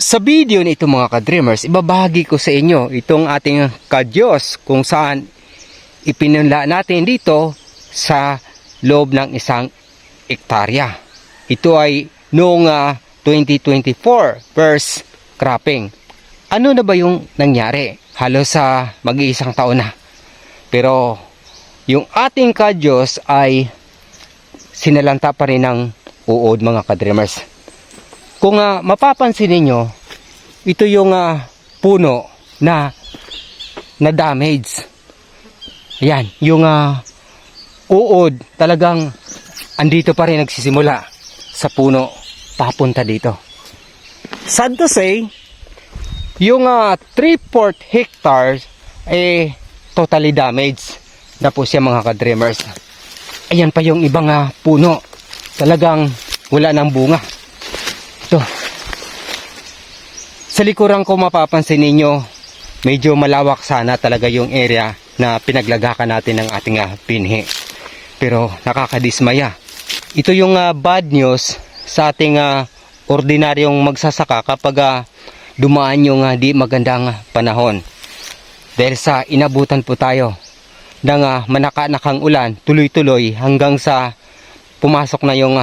Sa video nito mga ka-dreamers, ibabahagi ko sa inyo itong ating kadyos kung saan ipinunla natin dito sa loob ng 1 hektarya. Ito ay noong 2024 first cropping. Ano na ba yung nangyari? Halos sa mag-iisang taon na. Pero yung ating kadyos ay sinalanta pa rin ng uod mga ka-dreamers. Kung mapapansin ninyo, ito yung puno na damage. Ayan, yung uod talagang andito pa rin nagsisimula sa puno papunta dito. Sad to say, yung 3/4 hectares totally damaged na po siya mga ka-dreamers. Ayan pa yung ibang puno. Talagang wala ng bunga. Ito. Sa likuran ko mapapansin ninyo, medyo malawak sana talaga yung area na pinaglagakan natin ng ating binhi. Pero nakakadismaya. Ito yung bad news sa ating ordinaryong magsasaka kapag dumaan yung di magandang panahon. Dahil sa inabutan po tayo ng manakanakang ulan, tuloy-tuloy hanggang sa pumasok na yung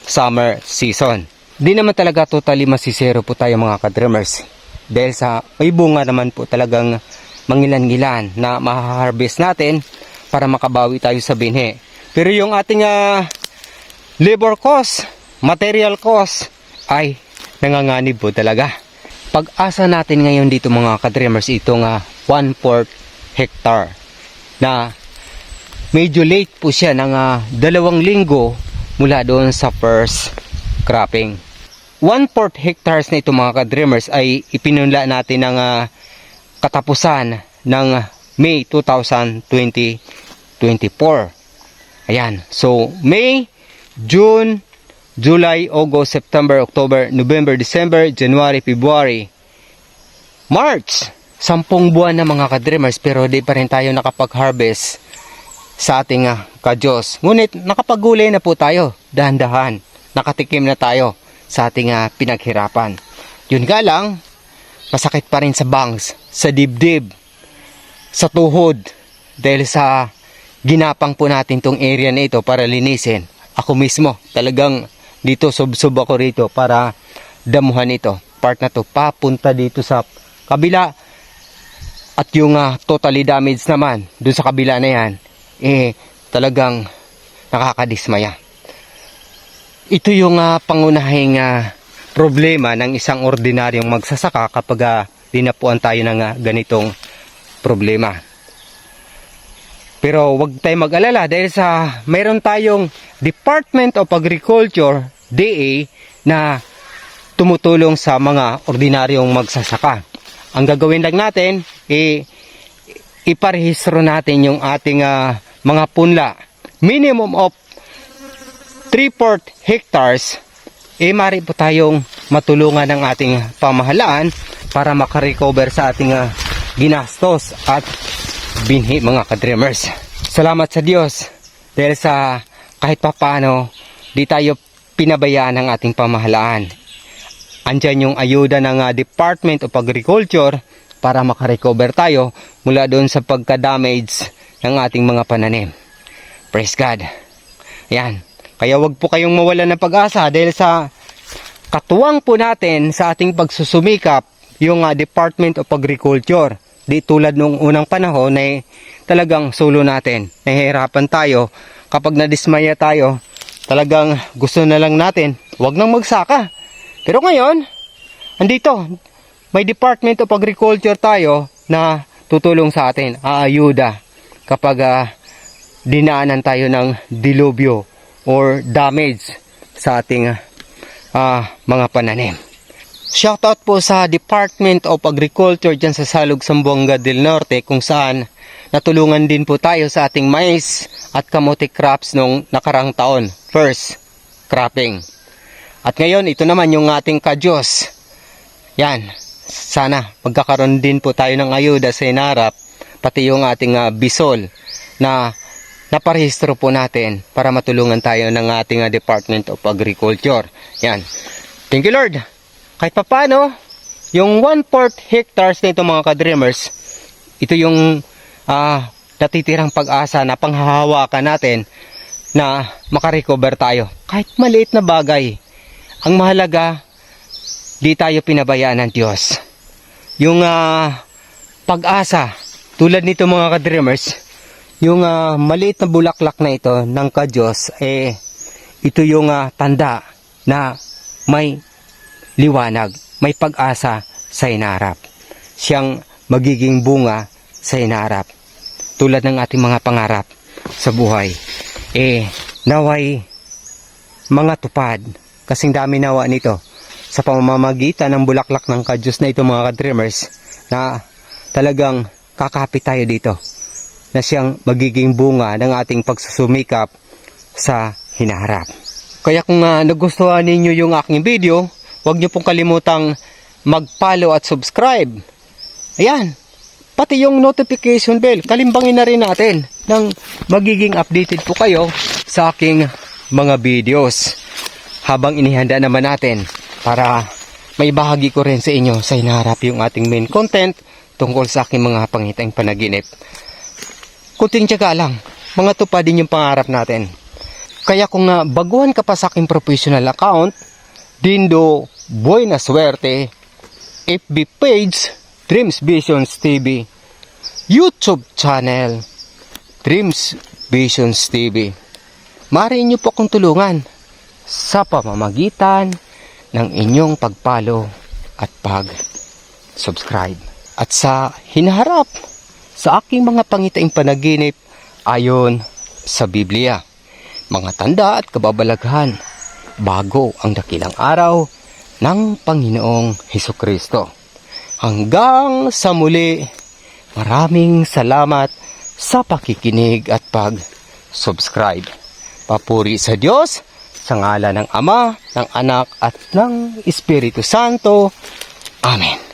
summer season. Di naman talaga totally masisero po tayo mga ka-dreamers. Dahil sa may bunga naman po talagang mangilan-ngilan na maha-harvest natin para makabawi tayo sa binhi. Pero yung ating labor cost, material cost ay nanganganib po talaga. Pag-asa natin ngayon dito mga ka-dreamers itong 1/4 hectare na medyo late po siya ng 2 linggo mula doon sa first cropping. 1/4 hectares na ito mga ka-dreamers ay ipinunla natin ng katapusan ng May 2024. Ayan. So, May, June, July, August, September, October, November, December, January, February, March. 10 buwan na mga ka-dreamers pero di pa rin tayo nakapag-harvest sa ating kadyos. Ngunit nakapagulay na po tayo. Dahan-dahan. Nakatikim na tayo sa ating pinaghirapan. Yun nga lang, masakit pa rin sa bangs, sa dibdib, sa tuhod. Dahil sa ginapang po natin tong area na ito para linisin. Ako mismo, talagang dito sub-sub ako rito para damuhan ito. Part na to, papunta dito sa kabila. At yung totally damaged naman, dun sa kabila na yan, talagang nakakadismaya. Ito yung pangunahing problema ng isang ordinaryong magsasaka kapag dinapuan tayo ng ganitong problema. Pero wag tayong mag-alala dahil sa mayroon tayong Department of Agriculture, DA, na tumutulong sa mga ordinaryong magsasaka. Ang gagawin lang natin, iparehistro natin yung ating mga punla. Minimum of 3/4 hectares, mari po tayong matulungan ng ating pamahalaan para makarecover sa ating ginastos at binhi mga ka-dreamers. Salamat sa Diyos dahil sa kahit papaano di tayo pinabayaan ng ating pamahalaan. Andyan yung ayuda ng Department of Agriculture para makarecover tayo mula doon sa pagka-damage ng ating mga pananim. Praise God. Ayan. Kaya wag po kayong mawalan ng pag-asa dahil sa katuwang po natin sa ating pagsusumikap yung Department of Agriculture. Di tulad nung unang panahon na talagang solo natin. Nahihirapan tayo. Kapag nadismaya tayo, talagang gusto na lang natin, wag nang magsaka. Pero ngayon, andito, may Department of Agriculture tayo na tutulong sa atin, aayuda kapag dinaanan tayo ng dilubyo or damage sa ating mga pananim. Shoutout po sa Department of Agriculture dyan sa Salug, Zamboanga del Norte kung saan natulungan din po tayo sa ating mais at kamote crops nung nakarang taon, first cropping. At ngayon, ito naman yung ating kadyos. Yan, sana magkakaroon din po tayo ng ayuda sa inarap, pati yung ating bisol na naparehistro po natin para matulungan tayo ng ating Department of Agriculture. Yan. Thank you Lord. Kahit papano, Yung 1/4 hectares na ito mga ka-dreamers, ito yung natitirang pag-asa na panghahawakan natin na makarecover tayo. Kahit maliit na bagay, ang mahalaga, di tayo pinabayaan ng Diyos. Yung pag-asa, tulad nito mga ka-dreamers, yung maliit na bulaklak na ito ng ka-Diyos, ito yung tanda na may liwanag, may pag-asa sa hinaharap. Siyang magiging bunga sa hinaharap. Tulad ng ating mga pangarap sa buhay. Naway mga tupad. Kasing dami nawa nito sa pamamagitan ng bulaklak ng ka-Diyos na ito mga ka-dreamers, na talagang kakapit tayo dito. Na siyang magiging bunga ng ating pagsusumikap sa hinaharap. Kaya kung nagustuhan ninyo yung aking video, huwag nyo pong kalimutang mag-follow at subscribe. Ayan, pati yung notification bell, kalimbangin na rin natin nang magiging updated po kayo sa aking mga videos. Habang inihanda naman natin para may bahagi ko rin sa inyo sa hinaharap yung ating main content tungkol sa aking mga pangitaing panaginip. Kunting tiyaga lang, mga tupadin yung pangarap natin. Kaya kung baguhan ka pa sa aking professional account, Dindo Buena Suerte, FB page, Dreams Visions TV, YouTube channel, Dreams Visions TV. Maaari niyo po akong tulungan sa pamamagitan ng inyong pag-follow at pag-subscribe. At sa hinaharap, sa aking mga pangitaing panaginip ayon sa Biblia, mga tanda at kababalaghan bago ang dakilang araw ng Panginoong Hesukristo. Hanggang sa muli, maraming salamat sa pakikinig at pag-subscribe. Papuri sa Diyos, sa ngalan ng Ama, ng Anak at ng Espiritu Santo. Amen.